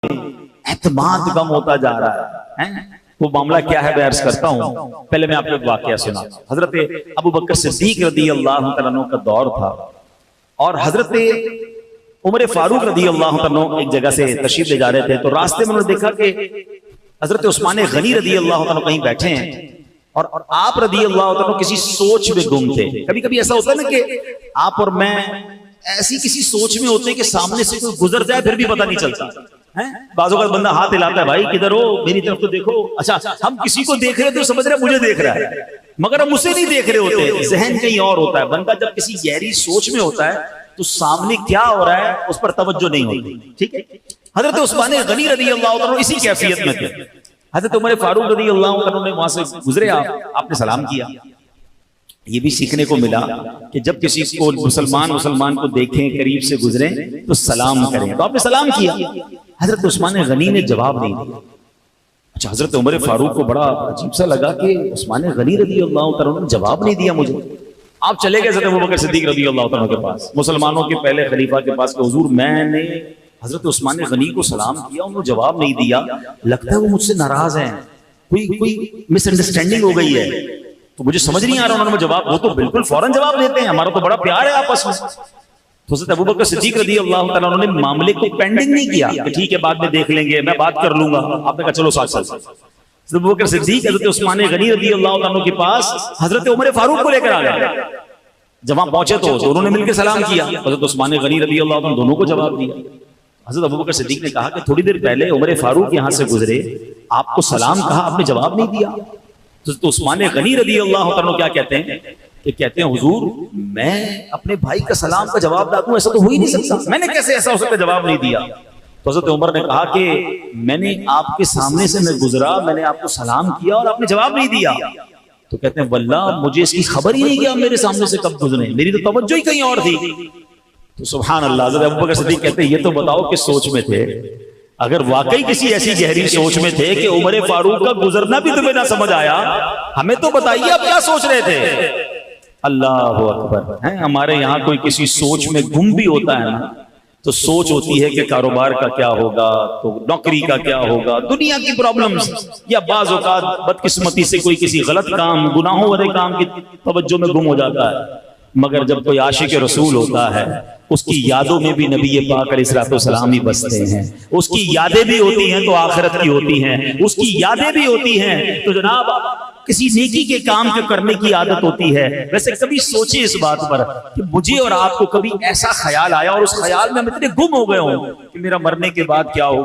اعتماد کم ہوتا جا رہا ہے. وہ معاملہ کیا ہے میں عرض کرتا ہوں. پہلے میں آپ کو ایک واقعہ سنا. حضرت ابو بکر صدیق رضی اللہ تعالیٰ عنہ کا دور تھا اور حضرت عمر فاروق رضی اللہ تعالیٰ عنہ ایک جگہ سے تشریف لے جا رہے تھے تو راستے میں انہوں نے دیکھا کہ حضرت عثمان غنی رضی اللہ تعالیٰ عنہ کہیں بیٹھے ہیں اور آپ رضی اللہ تعالیٰ عنہ کسی سوچ میں گم تھے. کبھی کبھی ایسا ہوتا ہے نا کہ آپ اور میں ایسی کسی سوچ میں ہوتے ہیں کہ سامنے سے کوئی گزر جائے پھر بھی پتہ نہیں چلتا. بعض اوقات بندہ ہاتھ ہلاتا ہے بھائی کدھر ہو میری طرف تو دیکھو. اچھا ہم کسی کو دیکھ رہے تو سمجھ رہے مجھے دیکھ رہا ہے مگر ہم اسے نہیں دیکھ رہے ہوتے. ذہن کہیں اور ہوتا ہے. بندہ جب کسی گہری سوچ میں ہوتا ہے تو سامنے کیا ہو رہا ہے اس پر توجہ نہیں ہوتی. ٹھیک ہے. حضرت عثمان غنی رضی اللہ عنہ اسی کیفیت میں تھے. حضرت عمر فاروق رضی اللہ عنہ نے وہاں سے گزرے آپ نے سلام کیا. یہ بھی سیکھنے کو ملا کہ جب کسی کو مسلمان کو دیکھیں قریب سے گزریں تو سلام کریں. تو آپ نے سلام کیا. حضرت عثمان غنی نے جواب نہیں دیا. اچھا حضرت عمر فاروق کو بڑا عجیب سا لگا کہ عثمان غنی رضی اللہ تعالیٰ نے جواب نہیں دیا مجھے. آپ چلے گئے حضرت ابوبکر صدیق رضی اللہ تعالیٰ کے پاس, مسلمانوں کے پہلے خلیفہ کے پاس کہ حضور میں نے حضرت عثمان غنی کو سلام کیا انہوں نے جواب نہیں دیا, لگتا ہے وہ مجھ سے ناراض ہیں, کوئی مس انڈرسٹینڈنگ ہو گئی ہے تو مجھے سمجھ نہیں آ رہا انہوں نے جواب. وہ تو بالکل فوراً جواب دیتے ہیں, ہمارا تو بڑا پیار ہے آپس میں. تو حضرت ابوبکر صدیق رضی اللہ تعالیٰ عنہ نے معاملے کو پینڈنگ نہیں کیا کہ ٹھیک ہے بعد میں دیکھ لیں گے میں بات کر لوں گا. آپ نے کہا چلو ساتھ چلتے. حضرت ابوبکر صدیق حضرت عثمان غنی رضی اللہ عنہ کے پاس حضرت عمر فاروق کو لے کر آ گئے. جب وہاں پہنچے تو دونوں نے مل کے سلام کیا. حضرت عثمان غنی رضی اللہ عنہ دونوں کو جواب دیا. حضرت ابوبکر صدیق نے کہا کہ تھوڑی دیر پہلے عمر فاروق یہاں سے گزرے, آپ کو سلام کہا آپ نے جواب نہیں دیا. حضرت عثمان غنی رضی اللہ عنہ کیا کہتے ہیں کہ کہتے ہیں حضور میں اپنے بھائی کا سلام کا جواب نہ دوں ایسا تو ہو ہی نہیں سکتا, میں نے کیسے ایسا ہو سکتا جواب نہیں دیا. تو حضرت عمر نے کہا کہ میں نے آپ کے سامنے سے میں گزرا, میں نے آپ کو سلام کیا اور آپ نے جواب نہیں دیا. تو کہتے ہیں واللہ مجھے اس کی خبر ہی نہیں کہ آپ میرے سامنے سے کب گزرے, میری تو توجہ ہی کہیں اور تھی. تو سبحان اللہ. حضرت ابوبکر صدیق کہتے ہیں یہ تو بتاؤ کہ سوچ میں تھے, اگر واقعی کسی ایسی گہری سوچ میں تھے کہ عمر فاروق کا گزرنا بھی تمہیں نہ سمجھ آیا, ہمیں تو بتائیے آپ کیا سوچ رہے تھے. اللہ اکبر. ہمارے یہاں کوئی کسی سوچ میں گم بھی ہوتا ہے نا تو سوچ ہوتی ہے کہ کاروبار کا کیا ہوگا, تو نوکری کا کیا ہوگا, دنیا کی پرابلمز, یا بعض اوقات بدقسمتی سے کوئی کسی غلط کام گناہوں والے کام کی توجہ میں گم ہو جاتا ہے. مگر جب کوئی عاشق رسول ہوتا ہے اس کی یادوں میں بھی نبی پاک علیہ الصلوۃ والسلام ہی بستے ہیں. اس کی یادیں بھی ہوتی ہیں تو آخرت کی ہوتی ہیں, اس کی یادیں بھی ہوتی ہیں تو جناب کسی نیکی کے کام کے کرنے کی عادت ہوتی ہے. ویسے کبھی سوچے اس بات پر کہ مجھے اور آپ کو کبھی ایسا خیال آیا اور اس خیال میں ہم اتنے گم ہو گئے ہوں کہ میرا مرنے کے بعد کیا ہوگا.